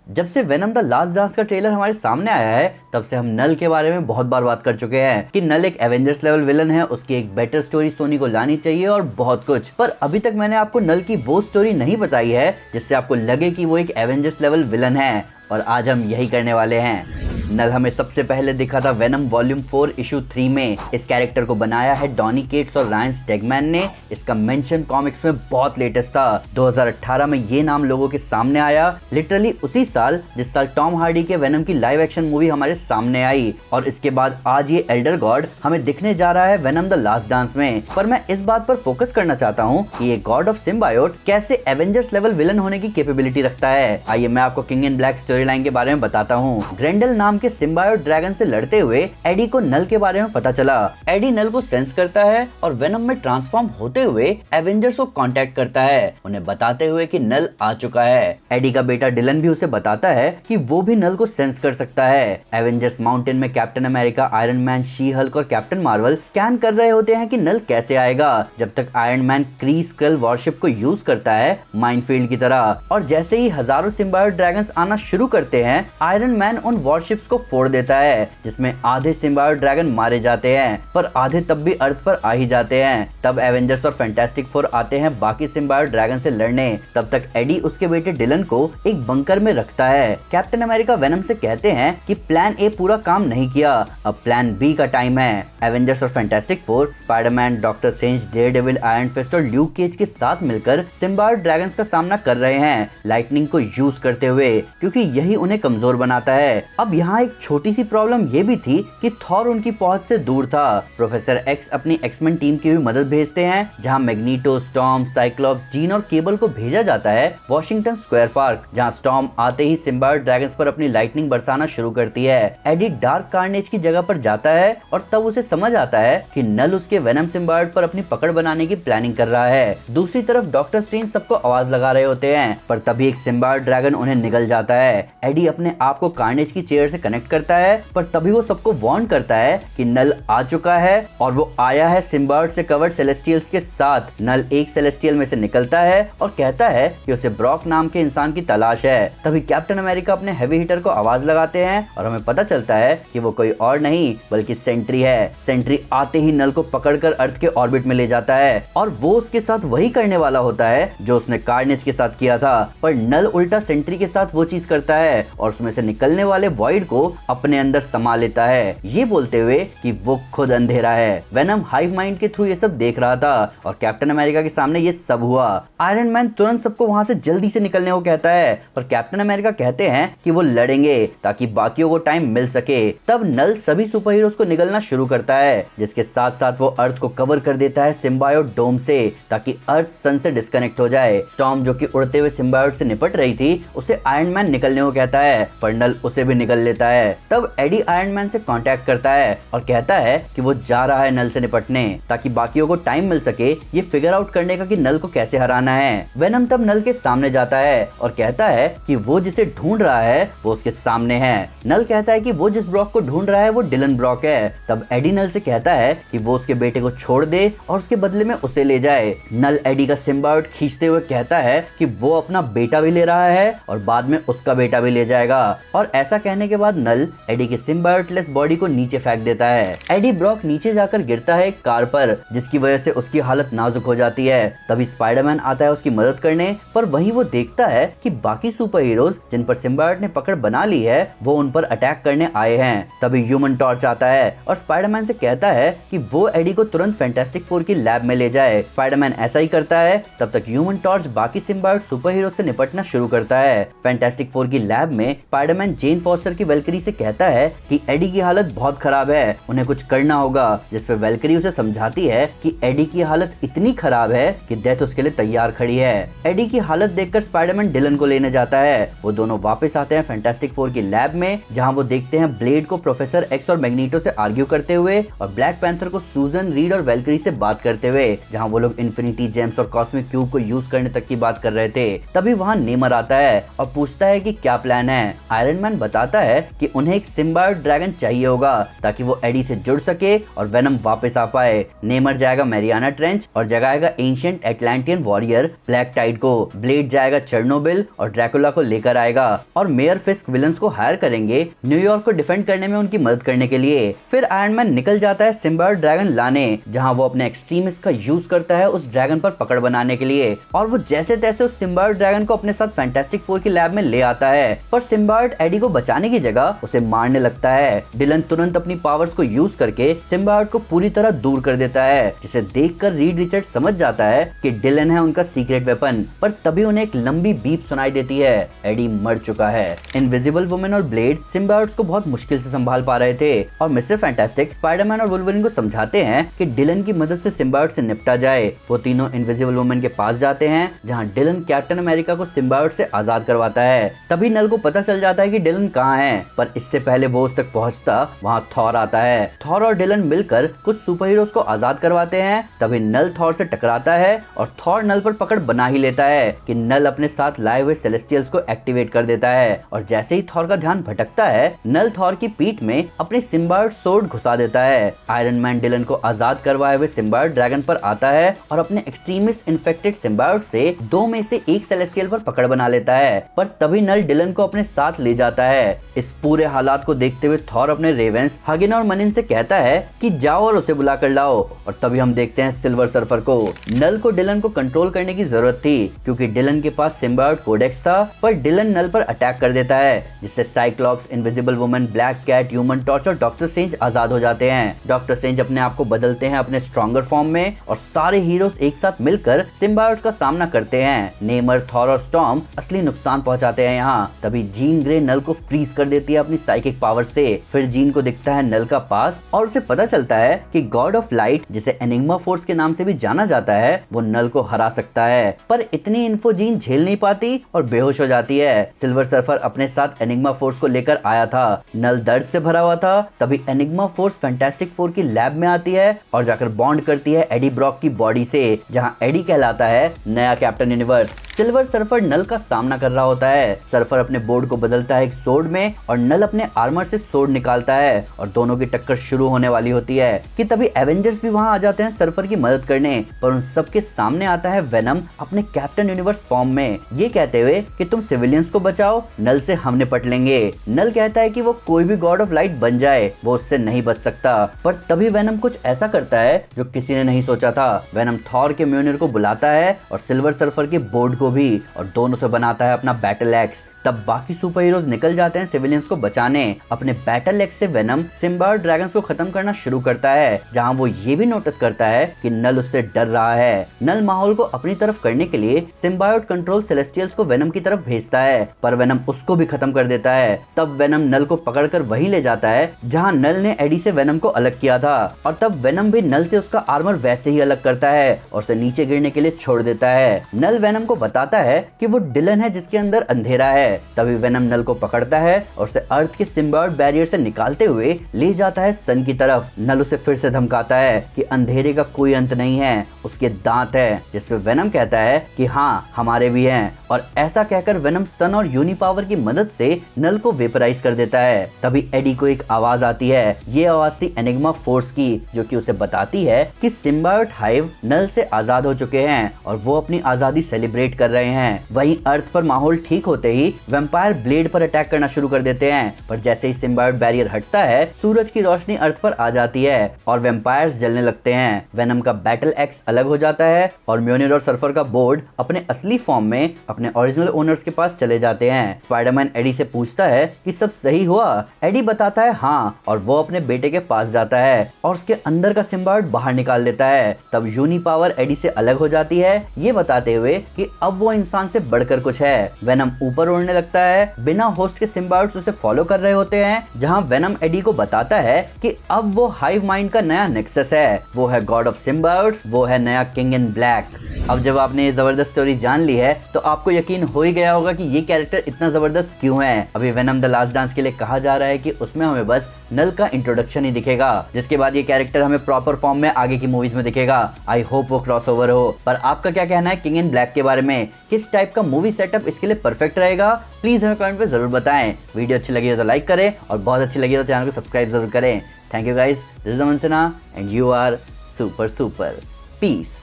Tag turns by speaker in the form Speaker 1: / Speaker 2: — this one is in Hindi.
Speaker 1: जब से वेनम द लास्ट डांस का ट्रेलर हमारे सामने आया है तब से हम नल के बारे में बहुत बार बात कर चुके हैं कि नल एक एवेंजर्स लेवल विलन है, उसकी एक बेटर स्टोरी सोनी को लानी चाहिए और बहुत कुछ। पर अभी तक मैंने आपको नल की वो स्टोरी नहीं बताई है जिससे आपको लगे कि वो एक एवेंजर्स लेवल विलन है, और आज हम यही करने वाले हैं। नल हमें सबसे पहले दिखा था वेनम वॉल्यूम 4 इशू 3 में। इस कैरेक्टर को बनाया है डॉनी केट्स और रायन स्टेगमैन ने। इसका मेंशन कॉमिक्स में बहुत लेटेस्ट था। 2018 में ये नाम लोगों के सामने आया, लिटरली उसी साल जिस साल टॉम हार्डी के वेनम की लाइव एक्शन मूवी हमारे सामने आई। और इसके बाद आज ये एल्डर गॉड हमें दिखने जा रहा है वेनम द लास्ट डांस में। पर मैं इस बात पर फोकस करना चाहता हूँ कि ये गॉड ऑफ सिम्बायोट कैसे एवेंजर्स लेवल विलन होने की कैपेबिलिटी रखता है। आइए मैं आपको king in black story line के बारे में बताता हूँ। ग्रेंडल नाम के सिम्बायोट ड्रैगन से लड़ते हुए एडी को नल के बारे में पता चला। एडी नल को सेंस करता है और वेनम में ट्रांसफॉर्म होते हुए एवेंजर्स को कांटेक्ट करता है, उन्हें बताते हुए कि नल आ चुका है। एडी का बेटा डिलन भी उसे बताता है कि वो भी नल को सेंस कर सकता है। एवेंजर्स माउंटेन में captain America, iron man, she Hulk और कैप्टन मार्वल स्कैन कर रहे होते हैं कि नल कैसे आएगा, जब तक आयरन मैन क्री स्क्रल वॉरशिप को यूज करता है माइनफील्ड की तरह। और जैसे ही हजारों सिम्बायोट ड्रैगन्स आना शुरू करते हैं, आयरन मैन उन वॉरशिप्स को फोड़ देता है, जिसमें आधे सिम्बायोट ड्रैगन मारे जाते हैं पर आधे तब भी अर्थ पर आ ही जाते हैं। तब एवेंजर्स और फैंटास्टिक फोर आते हैं बाकी सिम्बायोट ड्रैगन से लड़ने। तब तक एडी उसके बेटे डिलन को एक बंकर में रखता है। कैप्टन अमेरिका वेनम से कहते हैं कि प्लान ए पूरा काम नहीं किया, अब प्लान बी का टाइम है। एवेंजर्स और Fantastic Four Spiderman, Doctor Strange, Daredevil, Iron Fist और ल्यूक केज के साथ मिलकर सिम्बायोट ड्रैगन्स का सामना कर रहे हैं, लाइटनिंग को यूज करते हुए, क्योंकि यही उन्हें कमजोर बनाता है। अब यहाँ एक छोटी सी प्रॉब्लम ये भी थी कि थॉर उनकी पहुंच से दूर था। प्रोफेसर एक्स अपनी एक्समैन टीम की भी मदद भेजते हैं, जहां मैग्नीटो, स्टॉर्म, साइक्लॉप्स, जीन और केबल को भेजा जाता है वॉशिंगटन स्क्वायर पार्क, जहां स्टॉर्म आते ही सिम्बायोट ड्रैगन्स पर अपनी लाइटनिंग बरसाना शुरू करती है। एडी डार्क कार्नेज की जगह पर जाता है और तब उसे समझ आता है कि नल उसके वेनम सिम्बायोट पर अपनी पकड़ बनाने की प्लानिंग कर रहा है। दूसरी तरफ डॉक्टर स्ट्रेंज सबको आवाज लगा रहे होते हैं, पर तभी एक सिम्बायोट ड्रैगन उन्हें निगल जाता है। एडी अपने आप को कार्नेज की चेयर से कनेक्ट करता है, पर तभी वो सबको वार्न करता है कि नल आ चुका है और वो आया है सिम्बायोट से कवर्ड सेलेस्टियल्स के साथ। नल एक सेलेस्टियल में से निकलता है और कहता है कि उसे ब्रॉक नाम के इंसान की तलाश है। तभी कैप्टन अमेरिका अपने हेवी हिटर को आवाज लगाते हैं और हमें पता चलता है कि वो कोई और नहीं बल्कि सेंट्री है। सेंट्री आते ही नल को पकड़कर अर्थ के ऑर्बिट में ले जाता है और वो उसके साथ वही करने वाला होता है जो उसने कार्नेज के साथ किया था, पर नल उल्टा सेंट्री के साथ वो चीज करता है और उसमें से निकलने वाले वॉइड को अपने अंदर समा लेता है, ये बोलते हुए कि वो खुद अंधेरा है। वेनम हाइव माइंड के थ्रू ये सब देख रहा था और कैप्टन अमेरिका के सामने ये सब हुआ। आयरन मैन तुरंत सबको वहां से जल्दी से निकलने को कहता है, पर कैप्टन अमेरिका कहते हैं कि वो लड़ेंगे ताकि बाकियों को टाइम मिल सके। तब नल सभी सुपर हीरोज को निकलना शुरू करता है, जिसके साथ साथ वो अर्थ को कवर कर देता है सिम्बायोट डोम से ताकि अर्थ सन से डिस्कनेक्ट हो जाए। स्टॉर्म जो कि उड़ते हुए सिम्बायोट से निपट रही थी, उसे आयरन मैन निकलने को कहता है, पर नल उसे भी निकल लेता है। तब एडी आयरन मैन से कांटेक्ट करता है और कहता है कि वो जा रहा है नल से निपटने ताकि बाकियों को टाइम मिल सके ये फिगर आउट करने का कि नल को कैसे हराना है। वेनम तब नल के सामने जाता है और कहता है कि वो जिसे ढूंढ रहा है वो उसके सामने है। नल कहता है कि वो जिस ब्रॉक को ढूंढ रहा है वो डिलन ब्रॉक है। तब एडी नल से कहता है कि वो उसके बेटे को छोड़ दे और उसके बदले में उसे ले जाए। नल एडी का सिम्बायोट खींचते हुए कहता है कि वो अपना बेटा भी ले रहा है और बाद में उसका बेटा भी ले जाएगा, और ऐसा कहने के बाद नल एडी के सिम्बायोटलेस बॉडी को नीचे फेंक देता है। एडी ब्रॉक नीचे जाकर गिरता है एक कार पर, जिसकी वजह से उसकी हालत नाजुक हो जाती है। तभी स्पाइडरमैन आता है उसकी मदद करने, पर वहीं वो देखता है कि बाकी सुपर हीरोज जिन पर सिम्बायोट ने पकड़ बना ली है वो उन पर अटैक करने आए हैं। तभी ह्यूमन टॉर्च आता है और स्पाइडरमैन से कहता है कि वो एडी को तुरंत फैंटास्टिक फोर की लैब में ले जाए। स्पाइडरमैन ऐसा ही करता है। तब तक ह्यूमन टॉर्च बाकी सिम्बायोट सुपर हीरो से निपटना शुरू करता है। फैंटास्टिक फोर की लैब में स्पाइडरमैन जेन फॉस्टर की वेलकरी से कहता है कि एडी की हालत बहुत खराब है, उन्हें कुछ करना होगा, जिस पे वेलकरी उसे समझाती है कि एडी की हालत इतनी खराब है कि डेथ उसके लिए तैयार खड़ी है। एडी की हालत देखकर स्पाइडरमैन डिलन को लेने जाता है। वो दोनों वापस आते हैं फैंटास्टिक फोर की लैब में, जहां वो देखते हैं ब्लेड को प्रोफेसर एक्स और मैग्नीटो से आर्ग्यू करते हुए और ब्लैक पैंथर को सूजन, रीड और वेलकरी से बात करते हुए, जहां वो लोग इन्फिनिटी जेम्स और कॉस्मिक क्यूब को यूज करने तक की बात कर रहे थे। तभी वहां नेमर आता है और पूछता है कि क्या प्लान है। आयरन मैन बताता है कि उन्हें एक सिम्बायोट ड्रैगन चाहिए होगा ताकि वो एडी से जुड़ सके और वेनम वापस आ पाए। नेमर जाएगा मैरियाना ट्रेंच और जगाएगा ancient Atlantean warrior Black Tide को। ब्लेड जाएगा चेर्नोबिल और ड्रैकुला को लेकर आएगा और मेयर फिस्क विलन्स को हायर करेंगे न्यूयॉर्क को डिफेंड करने में उनकी मदद करने के लिए। फिर आयरन मैन निकल जाता है सिम्बायोट ड्रैगन लाने, जहां वो अपने एक्सट्रीमिस्ट का यूज करता है उस ड्रैगन पर पकड़ बनाने के लिए और वो जैसे तैसे उस सिम्बायोट ड्रैगन को अपने साथ फैंटास्टिक फोर की लैब में ले आता है। पर सिम्बायोट एडी को बचाने की जगह उसे मारने लगता है। डिलन तुरंत अपनी पावर्स को यूज करके सिम्बायोट को पूरी तरह दूर कर देता है, जिसे देखकर रीड रिचर्ड समझ जाता है कि डिलन है उनका सीक्रेट वेपन। पर तभी उन्हें एक लंबी बीप सुनाई देती है, एडी मर चुका है। इनविजिबल वुमन और ब्लेड सिम्बायोट्स को बहुत मुश्किल से संभाल पा रहे थे और मिस्टर फैंटास्टिक स्पाइडरमैन और वुल्वरिन को समझाते हैं कि डिलन की मदद से सिम्बायोट से निपटा जाए। वो तीनों इनविजिबल वुमन के पास जाते हैं, जहां डिलन कैप्टन अमेरिका को सिम्बायोट से आजाद करवाता है। तभी नल को पता चल जाता है कि डिलन कहाँ है, पर इससे पहले वो उस तक पहुंचता वहां थॉर आता है। थॉर और डिलन मिलकर कुछ सुपर हीरोज को आजाद करवाते हैं। तभी नल थॉर से टकराता है और थॉर नल पर पकड़ बना ही लेता है कि नल अपने साथ लाए हुए सेलेस्टियल्स को एक्टिवेट कर देता है और जैसे ही थॉर का ध्यान भटकता है, नल थॉर की पीठ में अपनी सिम्बायोट सोर्ड घुसा देता है। आयरन मैन डिलन को आजाद करवाए हुए सिम्बायोट ड्रैगन पर आता है और अपने एक्सट्रीमिस्ट इन्फेक्टेड सिम्बायोट से दो में से एक सेलेस्टियल पर पकड़ बना लेता है। पर तभी नल डिलन को अपने साथ ले जाता है। इस पूरे हालात को देखते हुए थॉर अपने रेवेंस हागिन और मनिन से कहता है कि जाओ और उसे बुला कर लाओ और तभी हम देखते हैं सिल्वर सर्फर को। नल को डिलन को कंट्रोल करने की जरूरत थी क्योंकि डिलन के पास सिम्बायोट कोडेक्स था, पर डिलन नल पर अटैक कर देता है जिससे Cyclops, Invisible Woman, Black Cat, Human Torch और डॉक्टर स्ट्रेंज आजाद हो जाते हैं। डॉक्टर स्ट्रेंज अपने आप को बदलते हैं अपने स्ट्रॉन्गर फॉर्म में और सारे हीरोज एक साथ मिलकर सिम्बायोट्स का सामना करते हैं। नेमर, थॉर और स्टॉर्म असली नुकसान पहुंचाते हैं यहाँ। तभी जीन ग्रे नल को फ्रीज कर देती है अपनी साइकिक पावर से। फिर जीन को दिखता है नल का पास और उसे पता चलता है कि गॉड ऑफ लाइट, जिसे एनिग्मा फोर्स के नाम से भी जाना जाता है, वो नल को हरा सकता है। पर इतनी इन्फो जीन झेल नहीं पाती और बेहोश हो जाती है। सिल्वर सर्फर अपने साथ एनिग्मा फोर्स को लेकर आया था। नल दर्द से भरा हुआ था। तभी एनिग्मा फोर्स फैंटास्टिक फोर की लैब में आती है और जाकर बॉन्ड करती है एडी ब्रॉक की बॉडी से, जहां एडी कहलाता है नया कैप्टन यूनिवर्स। सिल्वर सर्फर नल का सामना कर रहा होता है। सर्फर अपने बोर्ड को बदलता है एक सोर्ड में और नल अपने आर्मर से सोर्ड निकालता है और दोनों की टक्कर शुरू होने वाली होती है कि तभी एवेंजर्स भी वहां आ जाते हैं सर्फर की मदद करने। पर उन सबके सामने आता है वेनम अपने कैप्टन यूनिवर्स फॉर्म में, ये कहते हुए कि तुम सिविलियंस को बचाओ, नल से हम निपट लेंगे। नल कहता है कि वो कोई भी गॉड ऑफ लाइट बन जाए, वो उससे नहीं बच सकता। पर तभी वेनम कुछ ऐसा करता है जो किसी ने नहीं सोचा था। वेनम थॉर के म्योनिर को बुलाता है और सिल्वर सर्फर के बोर्ड को भी, और दोनों से बनाता है अपना बैटल एक्स। तब बाकी सुपर हीरोज निकल जाते हैं सिविलियंस को बचाने। अपने बैटल एक्स से वेनम सिम्बायोट ड्रैगन्स को खत्म करना शुरू करता है, जहां वो ये भी नोटिस करता है कि नल उससे डर रहा है। नल माहौल को अपनी तरफ करने के लिए सिम्बायोट कंट्रोल सेलेस्टियल्स को वेनम की तरफ भेजता है, पर वेनम उसको भी खत्म कर देता है। तब वेनम नल को पकड़कर वहीं ले जाता है जहां नल ने एडी से वेनम को अलग किया था, और तब वेनम भी नल से उसका आर्मर वैसे ही अलग करता है और उसे नीचे गिरने के लिए छोड़ देता है। नल वेनम को बताता है कि वो डिलन है जिसके अंदर अंधेरा है। तभी वेनम नल को पकड़ता है और उसे अर्थ के सिम्बायोट बैरियर से निकालते हुए ले जाता है सन की तरफ। नल उसे फिर से धमकाता है कि अंधेरे का कोई अंत नहीं है, उसके दांत है, जिसपे वेनम कहता है कि हाँ हमारे भी हैं, और ऐसा कहकर वेनम सन और यूनी पावर की मदद से नल को वेपराइज कर देता है। तभी एडी को एक आवाज आती है। ये आवाज थी एनिग्मा फोर्स की, जो कि उसे बताती है कि सिम्बायोट हाइव नल से आजाद हो चुके हैं और वो अपनी आजादी सेलिब्रेट कर रहे हैं। वहीं अर्थ पर माहौल ठीक होते ही वेम्पायर ब्लेड पर अटैक करना शुरू कर देते हैं, पर जैसे ही सिम्बायोट बैरियर हटता है, सूरज की रोशनी अर्थ पर आ जाती है और वेम्पायर्स जलने लगते हैं। वेनम का बैटल एक्स अलग हो जाता है और म्योनिर और सर्फर का बोर्ड अपने असली फॉर्म में अपने ओरिजिनल ओनर्स के पास चले जाते हैं। स्पाइडरमैन एडी से पूछता है कि सब सही हुआ। एडी बताता है हाँ, और वो अपने बेटे के पास जाता है और उसके अंदर का सिम्बायोट बाहर निकाल देता है। तब यूनी पावर एडी से अलग हो जाती है, ये बताते हुए कि अब वो इंसान से बढ़कर कुछ है। वेनम ऊपर उड़ने लगता है। बिना होस्ट के सिम्बायोट्स उसे फॉलो कर रहे होते हैं, जहां वेनम एडी को बताता है कि अब वो हाइव माइंड का नया नेक्सस है। वो है गॉड ऑफ सिम्बायोट्स, वो है नया किंग इन ब्लैक। अब जब आपने ये जबरदस्त स्टोरी जान ली है तो आपको यकीन हो ही गया होगा कि ये कैरेक्टर इतना जबरदस्त क्यों है। अभी वेनम द लास्ट डांस के लिए कहा जा रहा है कि उसमें हमें बस नल का इंट्रोडक्शन ही दिखेगा, जिसके बाद ये कैरेक्टर हमें प्रॉपर फॉर्म में आगे की मूवीज में दिखेगा। आई होप वो क्रॉसओवर हो। पर आपका क्या कहना है किंग इन ब्लैक के बारे में? किस टाइप का मूवी सेटअप इसके लिए परफेक्ट रहेगा? प्लीज हमें कमेंट पे जरूर बताएं। वीडियो अच्छी लगी हो तो लाइक करें और बहुत अच्छी लगी हो तो चैनल को सब्सक्राइब जरूर करें। Thank you guys, this is Aman Sinha and you are super super. Piece.